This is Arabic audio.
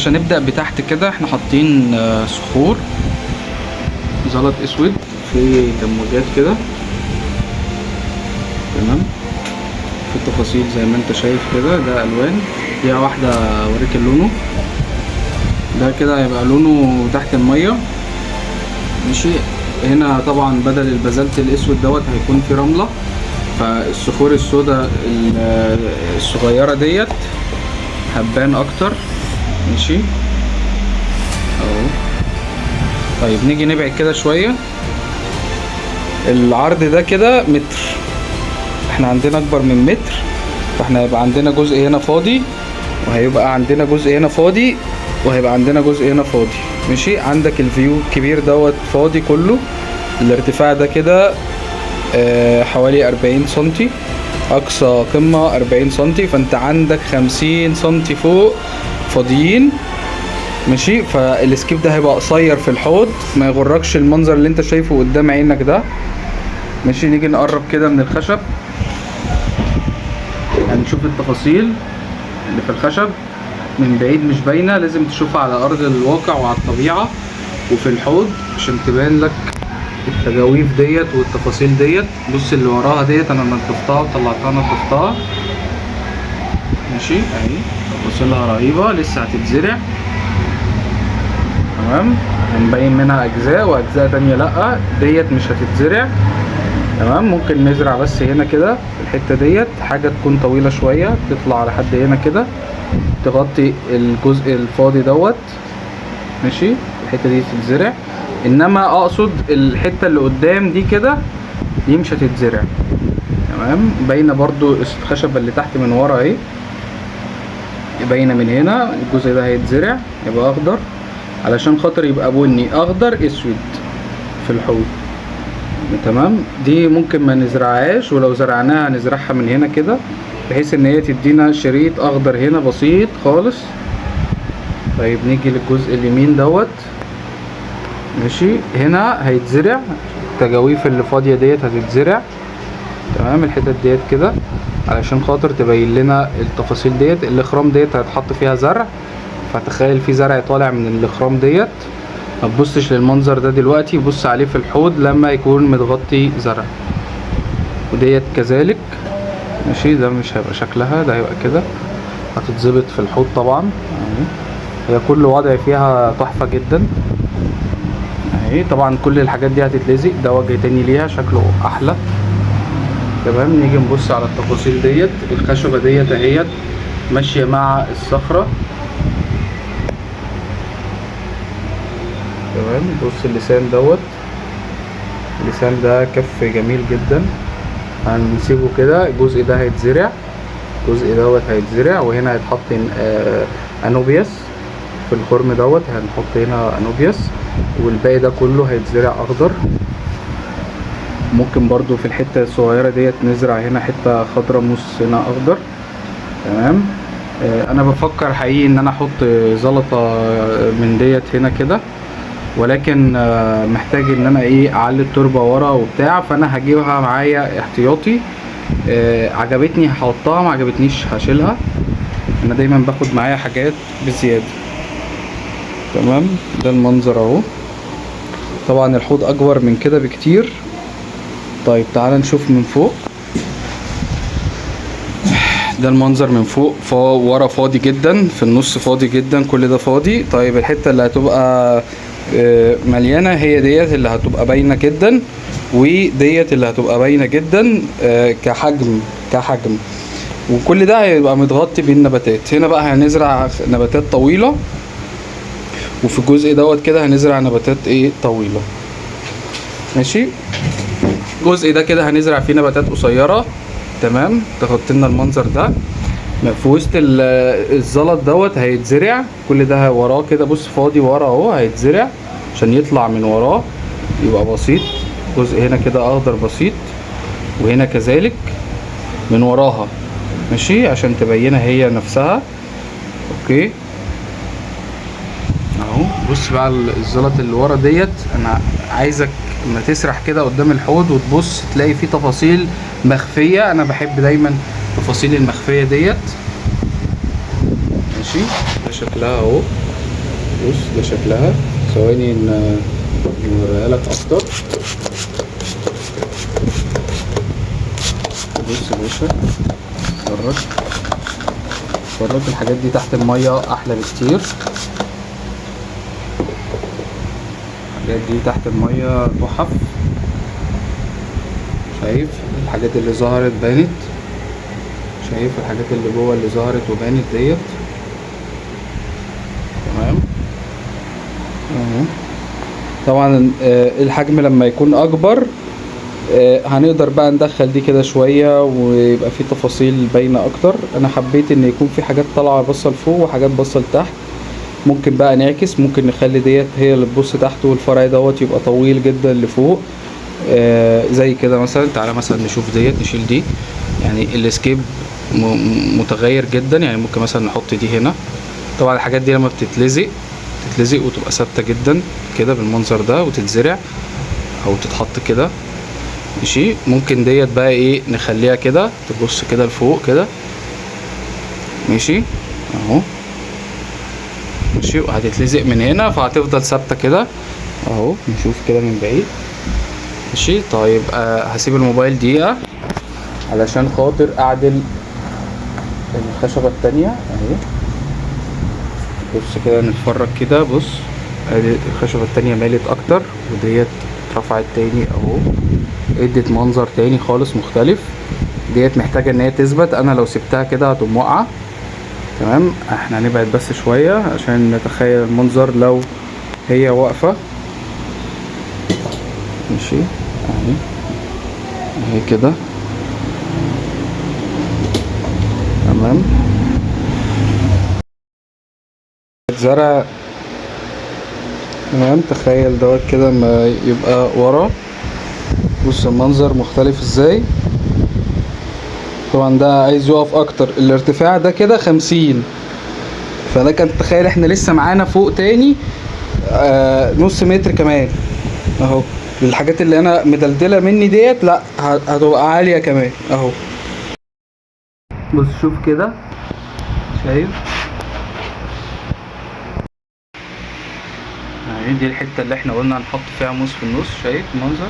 باشا نبدأ بتحت كده. احنا حاطين صخور زلط اسود في تموجات كده، تمام. في التفاصيل زي ما انت شايف كده، ده الوان. دي واحدة اوريك لونه، ده كده هيبقى لونه تحت المية، ماشي. هنا طبعا بدل البازلت الاسود دوت هيكون في رملة، فالصخور السوداء الصغيرة ديت هتبان اكتر، ماشي اهو. طيب نيجي نبعد كده شوية. العرض ده كده متر، احنا عندنا اكبر من متر، فاحنا هيبقى عندنا جزء هنا فاضي، وهيبقى عندنا جزء هنا فاضي، وهيبقى عندنا جزء هنا فاضي، ماشي. عندك الفيو الكبير دوت فاضي كله. الارتفاع ده كده حوالي 40 سنتي، اقصى قمة 40 سنتي، فانت عندك 50 سنتي فوق فاضيين، ماشي. فالسكيب ده هيبقى قصير في الحوض، ما يغركش المنظر اللي انت شايفه قدام عينك ده، ماشي. نيجي نقرب كده من الخشب، هنشوف التفاصيل اللي في الخشب من بعيد مش باينه، لازم تشوفها على ارض الواقع وعلى الطبيعه وفي الحوض عشان تبان لك التجاويف ديت والتفاصيل ديت. بص اللي وراها ديت انا نضفتها وطلعتها نضفتها، ماشي اهي. تفاصيلها رهيبه، لسه هتتزرع، تمام. هنبين منها اجزاء واجزاء تانية لا، ديت مش هتتزرع، تمام. ممكن نزرع بس هنا كده الحته ديت، حاجه تكون طويله شويه تطلع لحد هنا كده تغطي الجزء الفاضي دوت، ماشي. الحته دي تتزرع، انما اقصد الحته اللي قدام دي كده دي مش هتتزرع، تمام. باينه برضو الخشبه اللي تحت من ورا اهي، باينه من هنا. الجزء ده هيتزرع يبقى اخضر علشان خاطر يبقى بني اخضر اسود في الحوض، تمام. دي ممكن ما نزرعهاش، ولو زرعناها هنزرعها من هنا كده بحيث ان هي تدينا شريط اخضر هنا بسيط خالص. طيب نيجي للجزء اليمين دوت، ماشي. هنا هيتزرع التجاويف اللي فاضيه ديت هتتزرع، تمام. الحتت ديت كده علشان خاطر تبين لنا التفاصيل ديت. الاخرام ديت هيتحط فيها زرع، فتخيل في زرع طالع من الاخرام ديت. ما تبصش للمنظر ده دلوقتي، بص عليه في الحوض لما يكون متغطي زرع. وديت كذلك، ماشي. ده مش هيبقى شكلها، ده هيبقى كده، هتتظبط في الحوض طبعا اهي. هي كل وضع فيها تحفة جدا اهي. طبعا كل الحاجات دي هتتلزق، ده وجه تاني ليها شكله احلى، تمام. نيجي نبص على التفاصيل ديت. الخشبة ديت اهيت ماشية مع الصخرة، تمام. بص اللسان دوت، اللسان ده كف جميل جدا. هنسيبه كده، الجزء ده هيتزرع، الجزء دوت هيتزرع، وهنا هيتحط انوبياس في الخرم دوت، هنحط هنا انوبياس، والباقي ده كله هيتزرع اخضر. ممكن برضو في الحتة الصغيرة ديت نزرع هنا حتة خضرا، نص هنا اخضر، تمام. انا بفكر حقيقي ان انا احط زلطة من ديت هنا كده، ولكن محتاج ان انا ايه اعلي التربة ورا وبتاع، فانا هجيبها معايا احتياطي. عجبتني هحطها، ما عجبتنيش هشيلها. انا دايما باخد معايا حاجات بزيادة، تمام. ده المنظر اهو. طبعا الحوض اكبر من كده بكتير. طيب تعال نشوف من فوق. ده المنظر من فوق، ورا فاضي جدا، في النص فاضي جدا، كل ده فاضي. طيب الحتة اللي هتبقى مليانة هي ديت اللي هتبقى باينة جدا، وديت اللي هتبقى باينة جدا كحجم. وكل ده هيبقى متغطي بالنباتات. هنا بقى هنزرع نباتات طويلة، وفي الجزء دوت كده هنزرع نباتات ايه طويلة، ماشي. الجزء ده كده هنزرع فيه نباتات قصيرة، تمام. تغطي لنا المنظر ده. في وسط الزلط دوت هيتزرع كل ده وراه كده، بص فاضي ورا اهو، هيتزرع عشان يطلع من وراه يبقى بسيط. جزء هنا كده اخضر بسيط، وهنا كذلك من وراها، ماشي، عشان تبينها هي نفسها. اوكي اهو. بص بقى الزلط اللي ورا ديت، انا عايزك لما تسرح كده قدام الحوض وتبص تلاقي فيه تفاصيل مخفية. انا بحب دايما التفاصيل المخفية ديت، ماشي. ده شكلها اهو. بص ده شكلها. ثواني نوريها لك اكتر. بص يا باشا، اتفرج اتفرج، الحاجات دي تحت المية احلى بكتير. الحاجات دي تحت المية تحف. شايف الحاجات اللي ظهرت بانت؟ شايف الحاجات اللي جوه اللي ظهرت وبانت ديت؟ تمام اهو. طبعا الحجم لما يكون اكبر هنقدر بقى ندخل دي كده شوية ويبقى في تفاصيل باينة اكتر. انا حبيت ان يكون في حاجات طالعة باصة لفوق وحاجات باصة لتحت. ممكن بقى نعكس، ممكن نخلي ديت هي اللي تبص تحت والفرع دوت يبقى طويل جدا لفوق. زي كده مثلا. تعالى مثلا نشوف ديت، نشيل دي. يعني الاسكيب متغير جدا. يعني ممكن مثلا نحط دي هنا. طبعا الحاجات دي لما تتلزق وتبقى ثابته جدا كده بالمنظر ده وتتزرع او تتحط كده. ماشي. ممكن ديت بقى ايه نخليها كده تبص كده لفوق كده. ماشي اهو. ماشي. وهتتلزق من هنا فهتفضل ثابته كده اهو. نشوف كده من بعيد. ماشي. طيب هسيب الموبايل دقيقه علشان خاطر اعدل الخشبه التانية اهي. بص كده نتفرج كده. بص ادي الخشبة التانية مالت اكتر وديت اترفعت تاني اهو. ادت منظر تاني خالص مختلف. ديت محتاجة ان هي تثبت. انا لو سبتها كده هتقوم واقعة. تمام. احنا هنبعد بس شوية عشان نتخيل المنظر لو هي واقفة. ماشي اهي. اهي كده. تمام. زرع. تمام. تخيل دوت كده ما يبقى ورا. بص المنظر مختلف ازاي. طبعا ده عايز يقف اكتر. الارتفاع ده كده 50. فانا كنت تخيل احنا لسه معانا فوق تاني نص متر كمان اهو. الحاجات اللي انا مدلدله مني ديت لا هتبقى عاليه كمان اهو. بص شوف كده. شايف دي الحته اللي احنا قلنا هنحط فيها موس في النص. شايف المنظر.